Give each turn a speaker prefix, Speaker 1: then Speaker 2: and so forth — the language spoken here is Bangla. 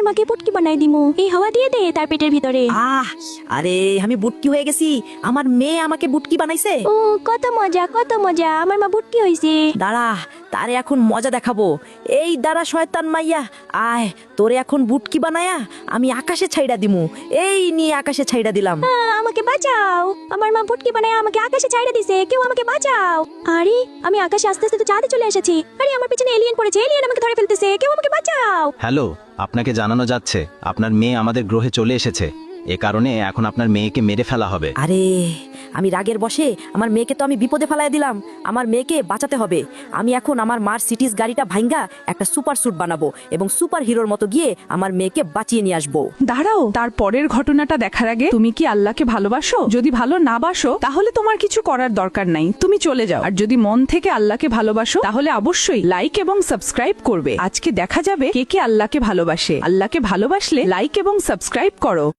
Speaker 1: আমার মাকে বুটকি বানাই দিমু। এই হাওয়া দিয়ে দে তার পেটের ভিতরে।
Speaker 2: আরে আমি বুটকি হয়ে গেছি, আমার মেয়ে আমাকে বুটকি বানাইছে।
Speaker 1: ও কত মজা কত মজা, আমার মা বুটকি হইছে।
Speaker 2: দাঁড়া, তারে এখন মজা দেখাবো। এই দাঁড়া শয়তান মাইয়া, আয় তোরে এখন বুটকি বানায়া আমি আকাশে ছাইড়া দিমু। এই নিয়ে আকাশে ছাইড়া দিলাম।
Speaker 1: আমাকে বাঁচাও, আমার মা বুটকি বানায় আমাকে আকাশে ছাইড়া দিছে, কেউ আমাকে বাঁচাও। আরে আমি আকাশে আস্তে আস্তে তো চাঁদে চলে এসেছি। আরে আমার পিছনে এলিয়েন পড়েছে, এলিয়েন আমাকে ধরে ফেলতেছে, কেউ আমাকে বাঁচাও।
Speaker 3: হ্যালো, আপনাকে জানানো যাচ্ছে আপনার মেয়ে আমাদের গ্রহে চলে এসেছে। এ কারণে এখন আপনার মেয়েকে মেরে ফেলা হবে।
Speaker 2: আরে আমি রাগের বশে আমার মেয়েকে তো আমি বিপদে ফেলায় দিলাম। আমার মেয়েকে বাঁচাতে হবে। আমি এখন আমার মার্সিডিজ গাড়িটা ভাঙ্গা একটা সুপার স্যুট বানাবো এবং সুপার হিরোর মতো গিয়ে আমার মেয়েকে বাঁচিয়ে নিয়ে আসবো।
Speaker 4: দাঁড়াও, তার পরের ঘটনাটা দেখার আগে তুমি কি আল্লাহকে ভালোবাসো? যদি ভালো না বাসো তাহলে তোমার কিছু করার দরকার নাই, তুমি চলে যাও। আর যদি মন থেকে আল্লাহকে ভালোবাসো তাহলে অবশ্যই লাইক এবং সাবস্ক্রাইব করবে। আজকে দেখা যাবে কে কে আল্লাহকে ভালোবাসে। আল্লাহকে ভালোবাসলে লাইক এবং সাবস্ক্রাইব করো।